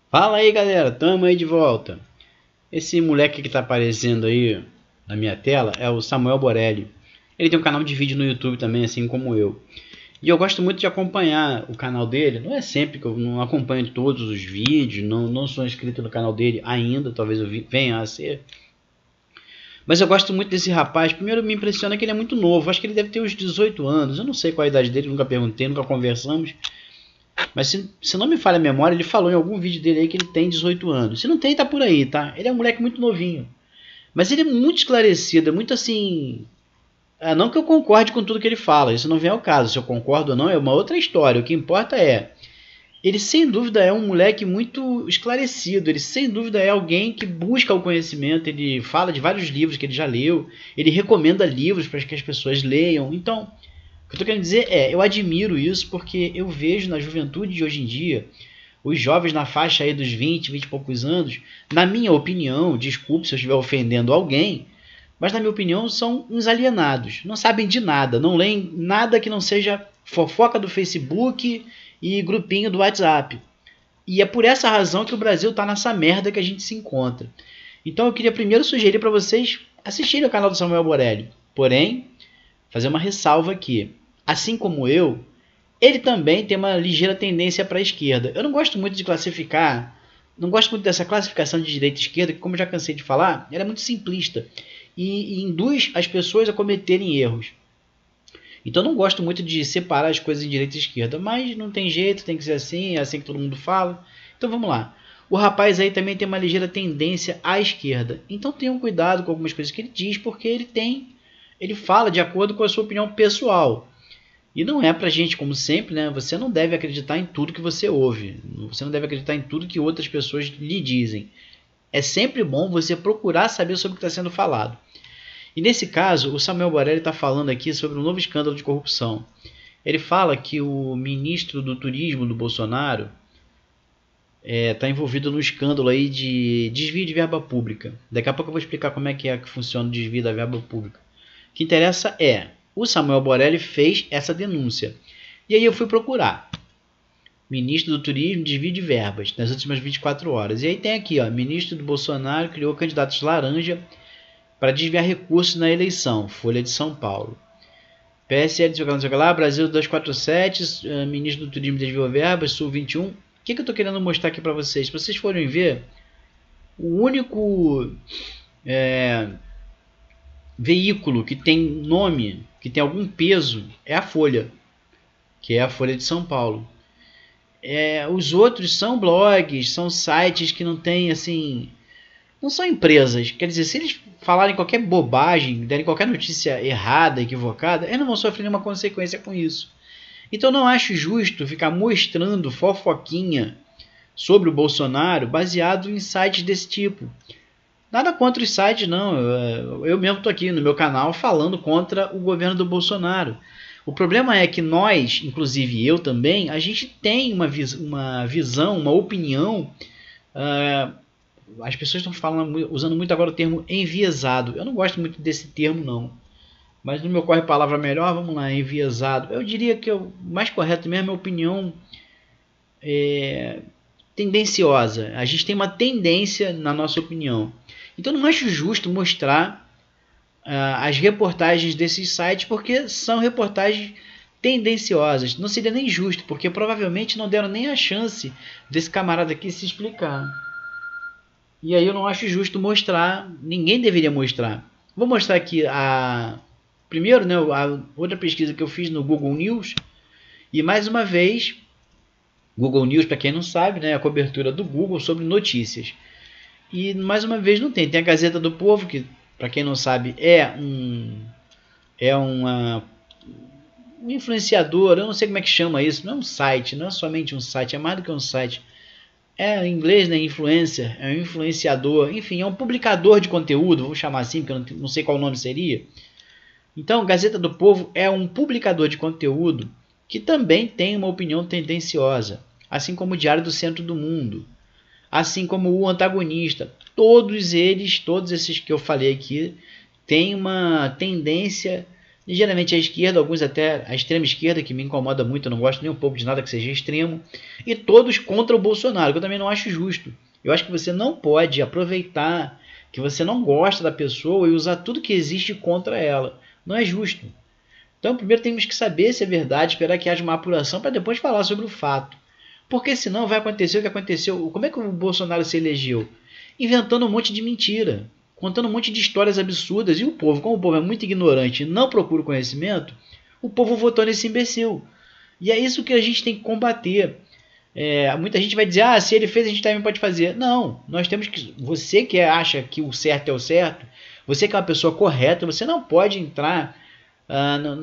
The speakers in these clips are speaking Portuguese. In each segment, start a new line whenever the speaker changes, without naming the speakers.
Fala aí, galera, tamo aí de volta. Esse moleque que tá aparecendo aí na minha tela é o Samuel Borelli. Ele tem um canal de vídeo no YouTube também, assim como eu. E eu gosto muito de acompanhar o canal dele. Não é sempre que eu não acompanho todos os vídeos, não sou inscrito no canal dele ainda, talvez eu venha a ser. Mas eu gosto muito desse rapaz. Primeiro me impressiona que ele é muito novo. Acho que ele deve ter uns 18 anos. Eu não sei qual a idade dele, nunca perguntei, nunca conversamos. Mas se não me falha a memória, ele falou em algum vídeo dele aí que ele tem 18 anos. Se não tem, tá por aí, tá? Ele é um moleque muito novinho. Mas ele é muito esclarecido, é muito assim. Não que eu concorde com tudo que ele fala, isso não vem ao caso. Se eu concordo ou não é uma outra história. O que importa é. Ele sem dúvida é um moleque muito esclarecido. Ele sem dúvida é alguém que busca o conhecimento. Ele fala de vários livros que ele já leu. Ele recomenda livros para que as pessoas leiam. Então, o que eu tô querendo dizer é, eu admiro isso porque eu vejo na juventude de hoje em dia, os jovens na faixa aí dos 20 e poucos anos, na minha opinião, desculpe se eu estiver ofendendo alguém, mas na minha opinião são uns alienados, não sabem de nada, não leem nada que não seja fofoca do Facebook e grupinho do WhatsApp. E é por essa razão que o Brasil tá nessa merda que a gente se encontra. Então eu queria primeiro sugerir para vocês assistirem o canal do Samuel Borelli. Porém, fazer uma ressalva aqui. Assim como eu, ele também tem uma ligeira tendência para a esquerda. Eu não gosto muito de classificar, não gosto muito dessa classificação de direita e esquerda, que como eu já cansei de falar, ela é muito simplista e induz as pessoas a cometerem erros. Então eu não gosto muito de separar as coisas em direita e esquerda, mas não tem jeito, tem que ser assim, é assim que todo mundo fala. Então vamos lá. O rapaz aí também tem uma ligeira tendência à esquerda. Então tenham cuidado com algumas coisas que ele diz, porque ele fala de acordo com a sua opinião pessoal. E não é pra gente, como sempre, né? Você não deve acreditar em tudo que você ouve. Você não deve acreditar em tudo que outras pessoas lhe dizem. É sempre bom você procurar saber sobre o que está sendo falado. E nesse caso, o Samuel Borelli está falando aqui sobre um novo escândalo de corrupção. Ele fala que o ministro do turismo do Bolsonaro está envolvido num escândalo aí de desvio de verba pública. Daqui a pouco eu vou explicar como é que funciona o desvio da verba pública. O que interessa é, o Samuel Borelli fez essa denúncia. E aí eu fui procurar. Ministro do Turismo, desvio de verbas, nas últimas 24 horas. E aí tem aqui, ó, ministro do Bolsonaro criou candidatos laranja para desviar recursos na eleição. Folha de São Paulo. PSL, não sei lá, Brasil 247, ministro do Turismo desviou verbas, Sul 21. O que eu estou querendo mostrar aqui para vocês? Se vocês forem ver, o único veículo que tem nome, que tem algum peso, é a Folha, que é a Folha de São Paulo. Os outros são blogs, são sites que não tem, assim, não são empresas. Quer dizer, se eles falarem qualquer bobagem, derem qualquer notícia errada, equivocada, eles não vão sofrer nenhuma consequência com isso. Então não acho justo ficar mostrando fofoquinha sobre o Bolsonaro baseado em sites desse tipo. Nada contra os sites, não. Eu mesmo estou aqui no meu canal falando contra o governo do Bolsonaro. O problema é que nós, inclusive eu também, a gente tem uma visão, uma opinião. As pessoas estão falando, usando muito agora o termo enviesado. Eu não gosto muito desse termo, não. Mas no meu corre palavra melhor, vamos lá, enviesado. Eu diria que o mais correto mesmo é a opinião tendenciosa. A gente tem uma tendência na nossa opinião. Então não acho justo mostrar as reportagens desses sites, porque são reportagens tendenciosas. Não seria nem justo, porque provavelmente não deram nem a chance desse camarada aqui se explicar. E aí eu não acho justo mostrar, ninguém deveria mostrar. Vou mostrar aqui primeiro, né, a outra pesquisa que eu fiz no Google News. E mais uma vez, Google News, para quem não sabe, né, a cobertura do Google sobre notícias. E mais uma vez não tem. Tem a Gazeta do Povo, que para quem não sabe é um influenciador, eu não sei como é que chama isso, não é um site, não é somente um site, é mais do que um site. Em inglês, né, influencer, é um influenciador, enfim, é um publicador de conteúdo, vou chamar assim, porque eu não sei qual o nome seria. Então, Gazeta do Povo é um publicador de conteúdo que também tem uma opinião tendenciosa, assim como o Diário do Centro do Mundo, assim como o Antagonista. Todos esses que eu falei aqui, têm uma tendência E geralmente a esquerda, alguns até a extrema esquerda, que me incomoda muito, eu não gosto nem um pouco de nada que seja extremo, e todos contra o Bolsonaro, que eu também não acho justo. Eu acho que você não pode aproveitar que você não gosta da pessoa e usar tudo que existe contra ela. Não é justo. Então, primeiro temos que saber se é verdade, esperar que haja uma apuração para depois falar sobre o fato. Porque senão vai acontecer o que aconteceu. Como é que o Bolsonaro se elegeu? Inventando um monte de mentira, contando um monte de histórias absurdas. E o povo, como o povo é muito ignorante e não procura conhecimento, o povo votou nesse imbecil. E é isso que a gente tem que combater. Muita gente vai dizer, se ele fez, a gente também pode fazer. Não, nós temos que... Você que acha que o certo é o certo, você que é uma pessoa correta, você não pode entrar na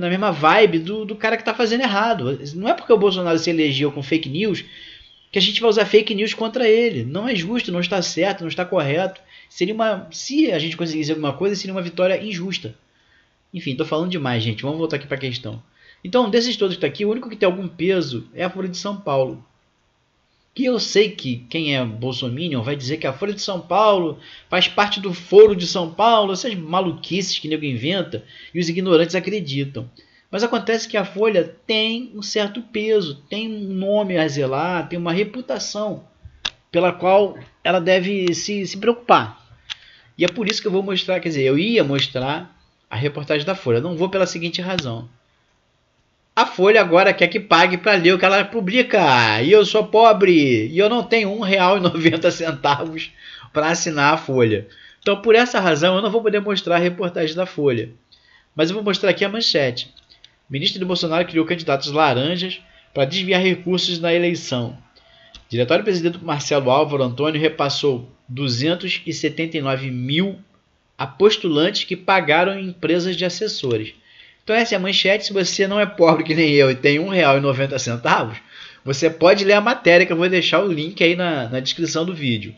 mesma vibe do cara que está fazendo errado. Não é porque o Bolsonaro se elegeu com fake news que a gente vai usar fake news contra ele. Não é justo, não está certo, não está correto. Se a gente conseguisse alguma coisa, seria uma vitória injusta. Enfim, estou falando demais, gente. Vamos voltar aqui para a questão. Então, desses todos que está aqui, o único que tem algum peso é a Folha de São Paulo. Que eu sei que quem é bolsominion vai dizer que a Folha de São Paulo faz parte do Foro de São Paulo, essas maluquices que nego inventa e os ignorantes acreditam. Mas acontece que a Folha tem um certo peso, tem um nome a zelar, tem uma reputação pela qual ela deve se preocupar. E é por isso que eu vou mostrar, quer dizer, eu ia mostrar a reportagem da Folha. Não vou pela seguinte razão. A Folha agora quer que pague para ler o que ela publica. E eu sou pobre. E eu não tenho R$1,90 para assinar a Folha. Então, por essa razão, eu não vou poder mostrar a reportagem da Folha. Mas eu vou mostrar aqui a manchete. O ministro do Bolsonaro criou candidatos laranjas para desviar recursos na eleição. O diretório-presidente Marcelo Álvaro Antônio repassou 279 mil a postulantes que pagaram em empresas de assessores. Então essa é a manchete. Se você não é pobre que nem eu e tem R$1,90, você pode ler a matéria, que eu vou deixar o link aí na descrição do vídeo.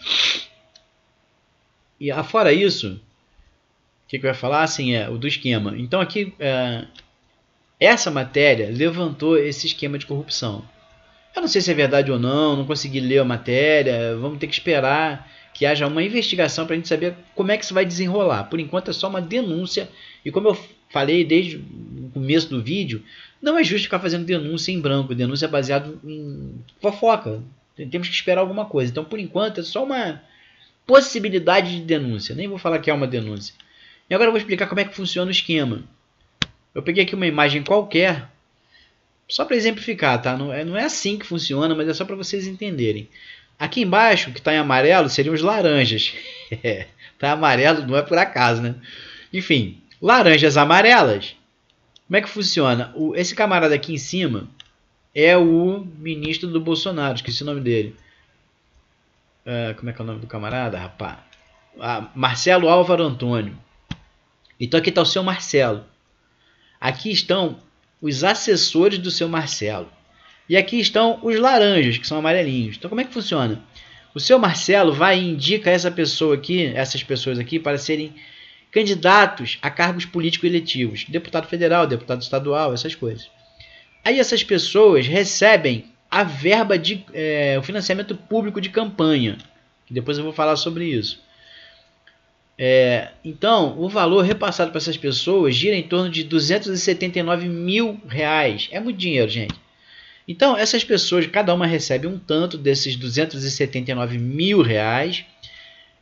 E fora isso, o que eu ia falar? Assim, o do esquema. Então aqui, essa matéria levantou esse esquema de corrupção. Eu não sei se é verdade ou não consegui ler a matéria, vamos ter que esperar que haja uma investigação para a gente saber como é que isso vai desenrolar. Por enquanto é só uma denúncia, e como eu falei desde o começo do vídeo, não é justo ficar fazendo denúncia em branco, denúncia baseada em fofoca. Temos que esperar alguma coisa. Então, por enquanto, é só uma possibilidade de denúncia. Nem vou falar que é uma denúncia. E agora eu vou explicar como é que funciona o esquema. Eu peguei aqui uma imagem qualquer, só para exemplificar, tá? Não é assim que funciona, mas é só para vocês entenderem. Aqui embaixo, que está em amarelo, seriam os laranjas. Está amarelo, não é por acaso, né? Enfim, laranjas amarelas. Como é que funciona? Esse camarada aqui em cima é o ministro do Bolsonaro, esqueci o nome dele. Como é que é o nome do camarada, rapaz? Marcelo Álvaro Antônio. Então aqui está o seu Marcelo. Aqui estão os assessores do seu Marcelo. E aqui estão os laranjas, que são amarelinhos. Então como é que funciona? O seu Marcelo vai e indica essas pessoas aqui, para serem candidatos a cargos políticos eletivos. Deputado federal, deputado estadual, essas coisas. Aí essas pessoas recebem a verba o financiamento público de campanha. Que depois eu vou falar sobre isso. Então, o valor repassado para essas pessoas gira em torno de R$279 mil. É muito dinheiro, gente. Então, essas pessoas, cada uma recebe um tanto desses R$279 mil,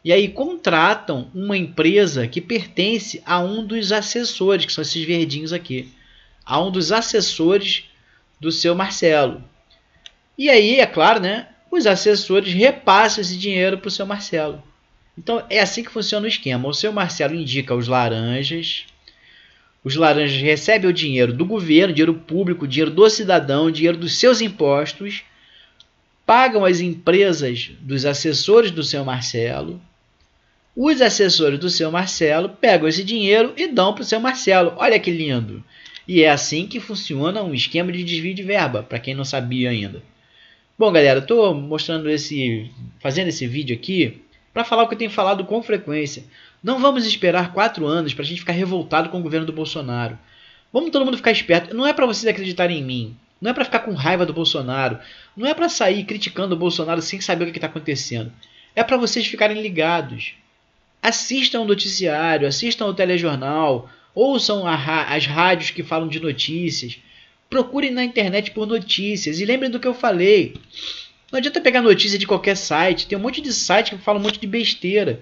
e aí contratam uma empresa que pertence a um dos assessores, que são esses verdinhos aqui, a um dos assessores do seu Marcelo. E aí, é claro, né, os assessores repassam esse dinheiro para o seu Marcelo. Então, é assim que funciona o esquema. O seu Marcelo indica os laranjas recebem o dinheiro do governo, dinheiro público, dinheiro do cidadão, dinheiro dos seus impostos, pagam as empresas dos assessores do seu Marcelo. Os assessores do seu Marcelo pegam esse dinheiro e dão para o seu Marcelo. Olha que lindo! E é assim que funciona um esquema de desvio de verba, para quem não sabia ainda. Bom, galera, estou fazendo esse vídeo aqui para falar o que eu tenho falado com frequência. Não vamos esperar 4 anos para a gente ficar revoltado com o governo do Bolsonaro. Vamos todo mundo ficar esperto. Não é para vocês acreditarem em mim. Não é para ficar com raiva do Bolsonaro. Não é para sair criticando o Bolsonaro sem saber o que está acontecendo. É para vocês ficarem ligados. Assistam o noticiário, assistam o telejornal, Ouçam as rádios que falam de notícias. Procurem na internet por notícias. E lembrem do que eu falei. Não adianta pegar notícia de qualquer site. Tem um monte de site que fala um monte de besteira.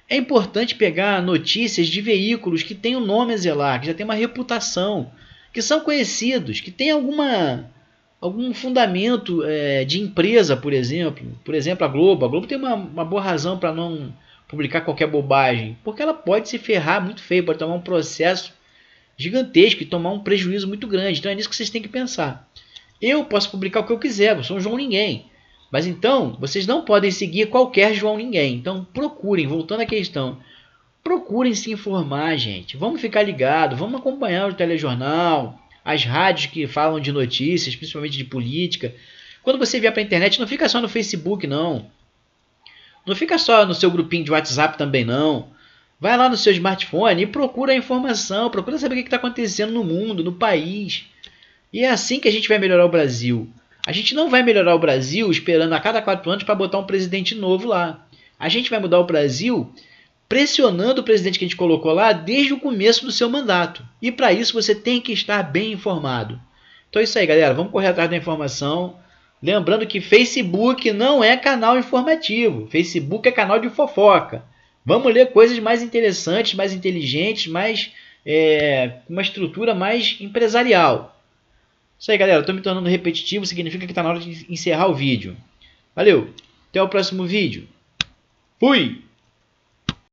É importante pegar notícias de veículos que têm um nome a zelar, que já tem uma reputação, que são conhecidos, que tem algum fundamento de empresa, por exemplo. Por exemplo, a Globo. A Globo tem uma boa razão para não publicar qualquer bobagem, porque ela pode se ferrar muito feio, pode tomar um processo gigantesco e tomar um prejuízo muito grande. Então é nisso que vocês têm que pensar. Eu posso publicar o que eu quiser, eu sou um João Ninguém. Mas então, vocês não podem seguir qualquer João Ninguém. Então procurem, voltando à questão, procurem se informar, gente. Vamos ficar ligados, vamos acompanhar o telejornal, as rádios que falam de notícias, principalmente de política. Quando você vier para a internet, não fica só no Facebook, não. Não fica só no seu grupinho de WhatsApp também, não. Vai lá no seu smartphone e procura a informação, procura saber o que está acontecendo no mundo, no país. E é assim que a gente vai melhorar o Brasil. A gente não vai melhorar o Brasil esperando a cada 4 anos para botar um presidente novo lá. A gente vai mudar o Brasil pressionando o presidente que a gente colocou lá desde o começo do seu mandato. E para isso você tem que estar bem informado. Então é isso aí, galera. Vamos correr atrás da informação. Lembrando que Facebook não é canal informativo. Facebook é canal de fofoca. Vamos ler coisas mais interessantes, mais inteligentes, uma estrutura mais empresarial. Isso aí, galera. Estou me tornando repetitivo, significa que está na hora de encerrar o vídeo. Valeu! Até o próximo vídeo. Fui!